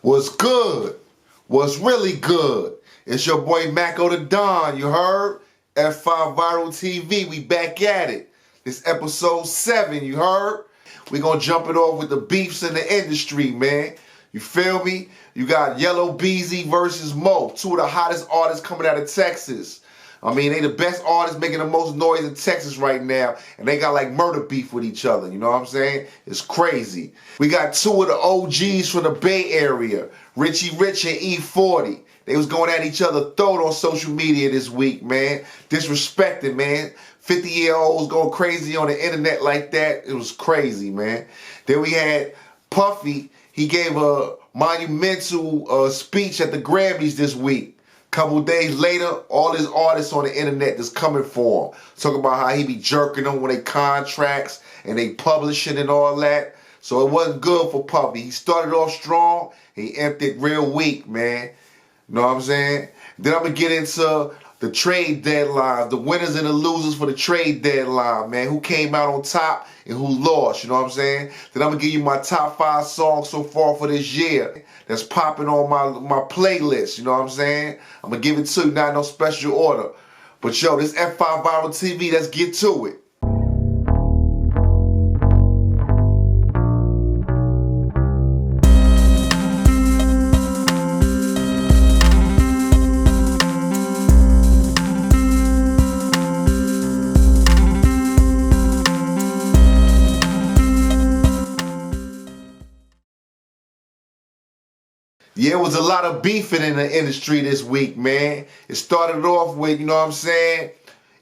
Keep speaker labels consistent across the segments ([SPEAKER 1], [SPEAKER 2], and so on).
[SPEAKER 1] What's good? What's really good? It's your boy Mako the Don, you heard? F5 Viral TV, we back at it. This episode 7, you heard? We gonna jump it off with the beefs in the industry, man. You feel me? You got Yella Beezy versus Mo, two of the hottest artists coming out of Texas. I mean, they the best artists making the most noise in Texas right now, and they got like murder beef with each other, you know what I'm saying? It's crazy. We got two of the OGs from the Bay Area, Richie and E-40. They was going at each other throat on social media this week, man. Disrespected, man. 50-year-olds going crazy on the internet like that. It was crazy, man. Then we had Puffy. He gave a monumental speech at the Grammys this week. Couple days later, all his artists on the internet that's coming for him. Talking about how he be jerking them when they contracts and they publishing and all that. So it wasn't good for Puffy. He started off strong. He emptied real weak, man. You know what I'm saying? Then I'm going to get into the trade deadlines, the winners and the losers for the trade deadline, man. Who came out on top and who lost, you know what I'm saying? Then I'm going to give you my top 5 songs so far for this year that's popping on my playlist, you know what I'm saying? I'm going to give it to you, not in no special order. But yo, this F5 Viral TV, let's get to it. Yeah, it was a lot of beefing in the industry this week, man. It started off with, you know what I'm saying,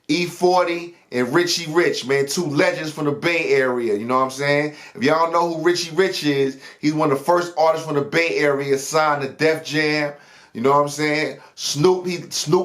[SPEAKER 1] E-40 and Richie, man, two legends from the Bay Area, you know what I'm saying? If y'all know who Richie is, he's one of the first artists from the Bay Area signed to Def Jam, you know what I'm saying? Snoop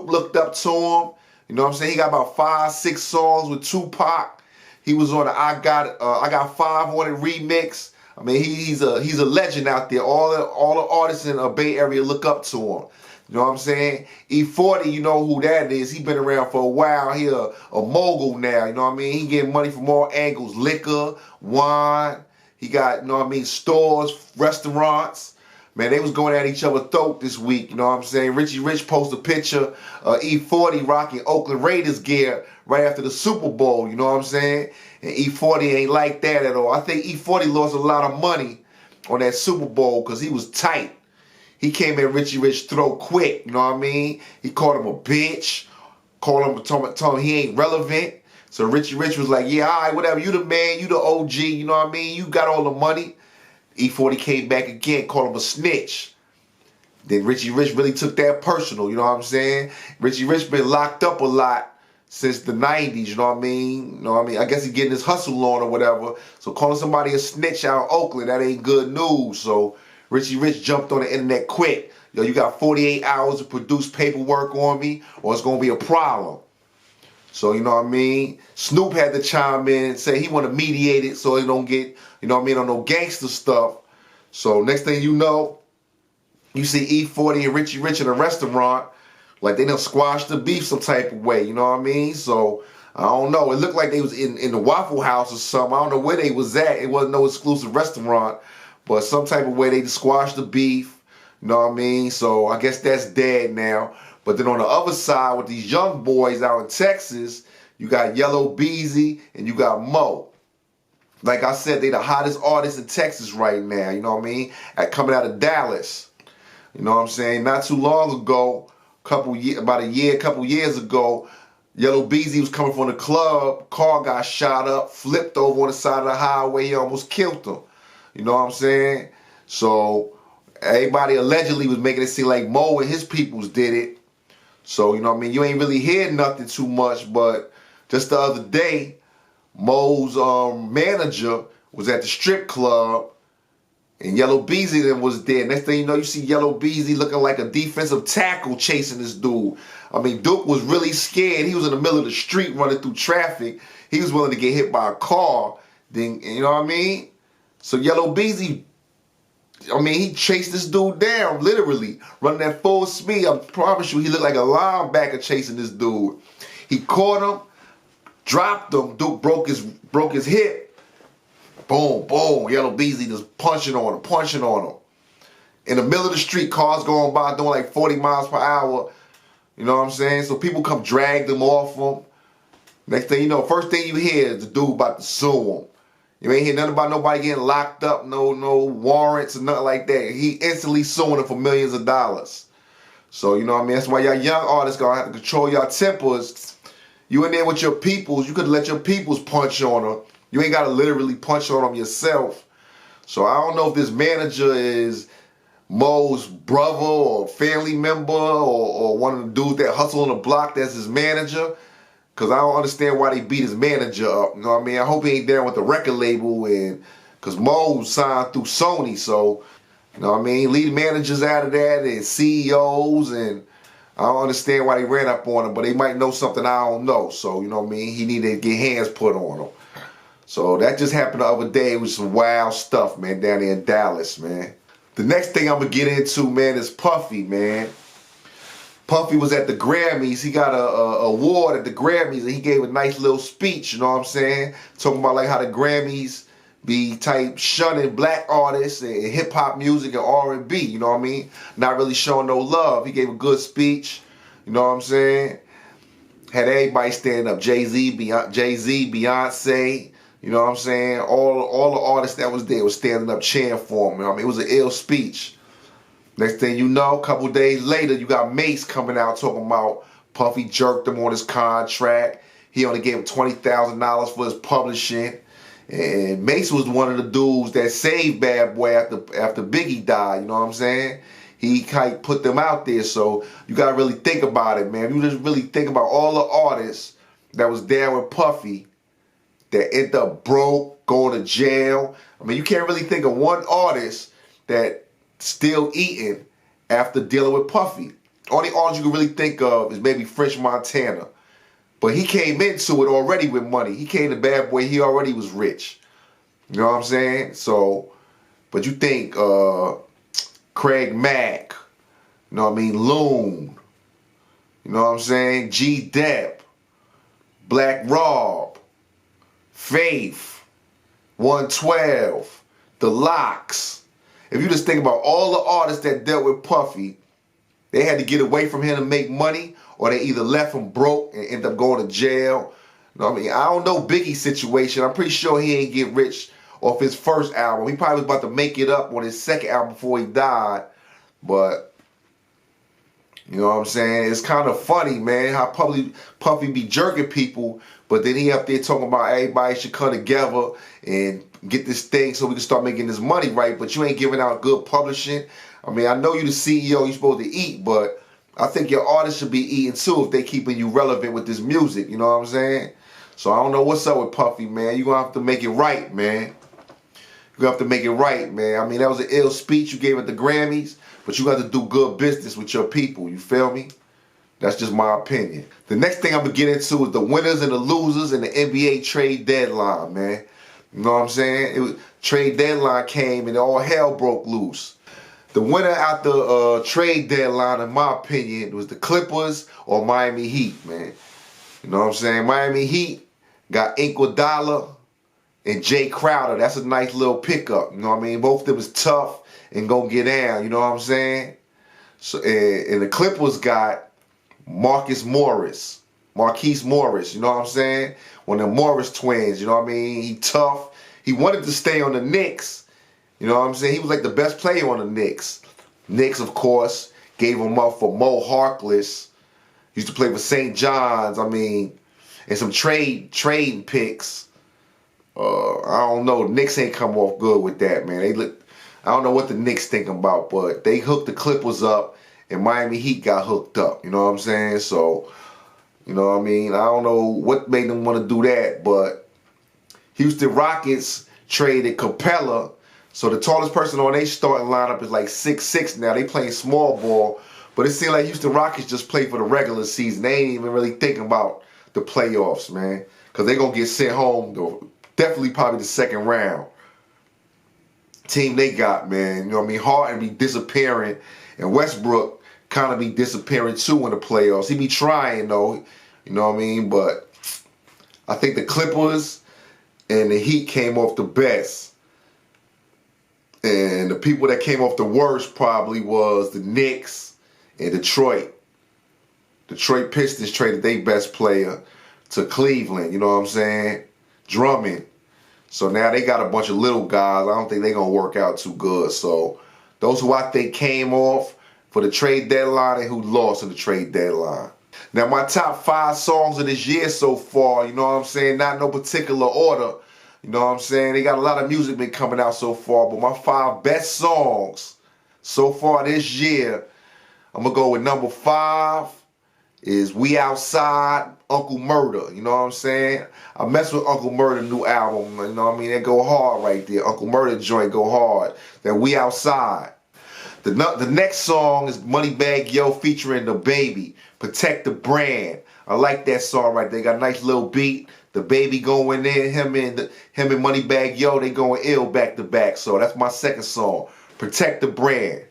[SPEAKER 1] looked up to him, you know what I'm saying? He got about 5-6 songs with Tupac. He was on the I Got 5 on it remix. I mean, he's a legend out there. All the artists in the Bay Area look up to him. You know what I'm saying? E-40, you know who that is. He been around for a while. He a mogul now. You know what I mean? He getting money from all angles. Liquor, wine. He got, you know what I mean, stores, restaurants. Man, they was going at each other throat this week. You know what I'm saying? Richie posted a picture of E-40 rocking Oakland Raiders gear right after the Super Bowl. You know what I'm saying? And E-40 ain't like that at all. I think E-40 lost a lot of money on that Super Bowl because he was tight. He came at Richie's throat quick, you know what I mean? He called him a bitch, told him he ain't relevant. So Richie was like, yeah, all right, whatever. You the man, you the OG, you know what I mean? You got all the money. E-40 came back again, called him a snitch. Then Richie really took that personal, you know what I'm saying? Richie been locked up a lot since the 90s, you know what I mean? You know what I mean? I guess he getting his hustle on or whatever. So calling somebody a snitch out of Oakland, that ain't good news. So Richie jumped on the internet quick. Yo, you got 48 hours to produce paperwork on me or it's going to be a problem. So, you know what I mean? Snoop had to chime in and say he want to mediate it so he don't get, you know what I mean, on no gangster stuff. So next thing you know, you see E-40 and Richie in a restaurant. Like they done squashed the beef some type of way, you know what I mean? So, I don't know. It looked like they was in the Waffle House or something. I don't know where they was at. It wasn't no exclusive restaurant. But some type of way they squashed the beef, you know what I mean? So, I guess that's dead now. But then on the other side with these young boys out in Texas, you got Yella Beezy and you got Mo. Like I said, they the hottest artists in Texas right now, you know what I mean? Coming out of Dallas. You know what I'm saying? Not too long ago, couple years ago, Yella Beezy was coming from the club, car got shot up, flipped over on the side of the highway, he almost killed him. You know what I'm saying? So everybody allegedly was making it seem like Mo and his peoples did it. So, you know what I mean? You ain't really heard nothing too much, but just the other day, Mo's manager was at the strip club and Yella Beezy then was there. Next thing you know, you see Yella Beezy looking like a defensive tackle chasing this dude. I mean, Duke was really scared. He was in the middle of the street running through traffic. He was willing to get hit by a car. Then, you know what I mean? So Yella Beezy, I mean, he chased this dude down, literally, running at full speed. I promise you, he looked like a linebacker chasing this dude. He caught him, dropped him. Duke broke his hip. Boom, boom. Yella Beezy just punching on him. In the middle of the street, cars going by doing like 40 miles per hour. You know what I'm saying? So people come drag them off them. Next thing you know, first thing you hear is the dude about to sue him. You ain't hear nothing about nobody getting locked up, no warrants or nothing like that. He instantly suing him for millions of dollars. So, you know what I mean? That's why y'all young artists gonna have to control your tempers. You in there with your peoples, you could let your peoples punch on them. You ain't gotta literally punch on them yourself. So I don't know if this manager is Mo's brother or family member or one of the dudes that hustle on the block that's his manager. Cause I don't understand why they beat his manager up. You know what I mean? I hope he ain't down with the record label and cause Mo signed through Sony, so you know what I mean? Lead managers out of that and CEOs, and I don't understand why they ran up on him, but they might know something I don't know. So, you know what I mean? He needed to get hands put on him. So that just happened the other day. It was some wild stuff, man, down there in Dallas, man. The next thing I'm gonna get into, man, is Puffy, man. Puffy was at the Grammys. He got a award at the Grammys, and he gave a nice little speech, you know what I'm saying? Talking about like how the Grammys be type shunning black artists and hip-hop music and R&B, you know what I mean? Not really showing no love. He gave a good speech, you know what I'm saying? Had everybody stand up. Jay-Z, Beyonce, you know what I'm saying? All the artists that was there was standing up cheering for him, you know what I mean? It was an ill speech. Next thing you know, a couple days later, you got Mase coming out talking about Puffy jerked him on his contract. He only gave him $20,000 for his publishing. And Mase was one of the dudes that saved Bad Boy after Biggie died, you know what I'm saying? He kind of put them out there, so you got to really think about it, man. You just really think about all the artists that was down with Puffy that end up broke, going to jail. I mean, you can't really think of one artist that still eating after dealing with Puffy. Only artist you can really think of is maybe French Montana. But he came into it already with money. He came to Bad Boy, he already was rich. You know what I'm saying? So, but you think Craig Mack, you know what I mean, Loon, you know what I'm saying, G-Dep, Black Rob, Faith, 112, The Locks. If you just think about all the artists that dealt with Puffy, they had to get away from him to make money, or they either left him broke and end up going to jail. You know what I mean? I don't know Biggie's situation. I'm pretty sure he ain't get rich off his first album. He probably was about to make it up on his second album before he died. But, you know what I'm saying? It's kind of funny, man, how Puffy be jerking people, but then he up there talking about everybody should come together and get this thing so we can start making this money, right? But you ain't giving out good publishing. I mean, I know you the CEO, you supposed to eat, but I think your artists should be eating too if they keeping you relevant with this music, you know what I'm saying? So I don't know what's up with Puffy, man. You're going to have to make it right, man. You're going to have to make it right, man. I mean, that was an ill speech you gave at the Grammys, but you got to do good business with your people, you feel me? That's just my opinion. The next thing I'm going to get into is the winners and the losers in the NBA trade deadline, man. You know what I'm saying? Trade deadline came and all hell broke loose. The winner at the trade deadline, in my opinion, was the Clippers or Miami Heat, man. You know what I'm saying? Miami Heat got Iguodala and Jay Crowder. That's a nice little pickup. You know what I mean? Both of them is tough and gonna get down. You know what I'm saying? So and the Clippers got Marquise Morris. You know what I'm saying? One of the Morris twins. You know what I mean? He tough. He wanted to stay on the Knicks. You know what I'm saying? He was like the best player on the Knicks. Knicks, of course, gave him up for Mo Harkless. Used to play for St. John's. I mean, and some trading picks. I don't know. The Knicks ain't come off good with that, man. I don't know what the Knicks thinking about, but they hooked the Clippers up, and Miami Heat got hooked up. You know what I'm saying? So, you know what I mean? I don't know what made them want to do that, but Houston Rockets traded Capella. So the tallest person on their starting lineup is like 6'6" now. They playing small ball. But it seems like Houston Rockets just play for the regular season. They ain't even really thinking about the playoffs, man. Because they're going to get sent home, though. Definitely probably the second round. Team they got, man. You know what I mean? Harden be disappearing. And Westbrook kind of be disappearing, too, in the playoffs. He be trying, though. You know what I mean? But I think the Clippers and the Heat came off the best. And the people that came off the worst probably was the Knicks and Detroit. Detroit Pistons traded their best player to Cleveland, you know what I'm saying? Drummond. So now they got a bunch of little guys. I don't think they're going to work out too good. So those who I think came off for the trade deadline and who lost in the trade deadline. Now my top 5 songs of this year so far, you know what I'm saying? Not in no particular order. You know what I'm saying? They got a lot of music been coming out so far, but my 5 best songs so far this year, I'm going to go with number 5 is We Outside, Uncle Murder. You know what I'm saying? I mess with Uncle Murder new album. You know what I mean? They go hard right there. Uncle Murder joint go hard. Then We Outside. The next song is Moneybagg Yo featuring The Baby, Protect the Brand. I like that song right there. They got a nice little beat. The Baby going in, him and Moneybagg Yo, they going ill back to back. So that's my second song, Protect the Brand.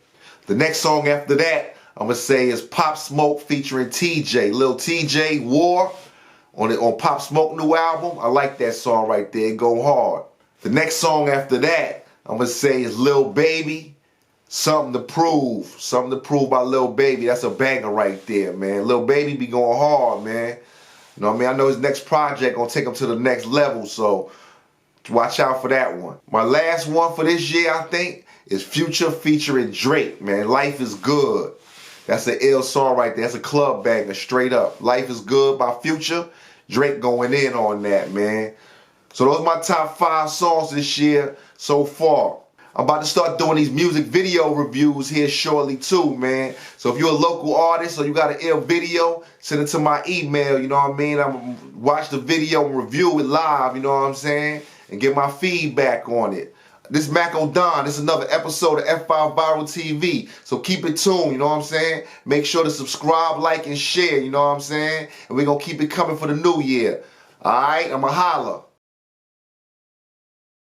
[SPEAKER 1] The next song after that, I'm gonna say is Pop Smoke featuring TJ, Lil TJ War on Pop Smoke new album. I like that song right there. It go hard. The next song after that, I'm gonna say is Lil Baby, Something to Prove. Something to Prove by Lil Baby. That's a banger right there, man. Lil Baby be going hard, man. You know what I mean? I know his next project gonna take him to the next level, so watch out for that one. My last one for this year, I think, is Future featuring Drake, man. Life is Good. That's an ill song right there. That's a club banger, straight up. Life is Good by Future. Drake going in on that, man. So those are my top 5 songs this year so far. I'm about to start doing these music video reviews here shortly too, man. So if you're a local artist or you got an ill video, send it to my email, you know what I mean? I'm gonna watch the video and review it live, you know what I'm saying? And get my feedback on it. This is Mac O'Don. This is another episode of F5 Viral TV. So keep it tuned, you know what I'm saying? Make sure to subscribe, like, and share, you know what I'm saying? And we're gonna keep it coming for the new year. Alright, I'ma holla.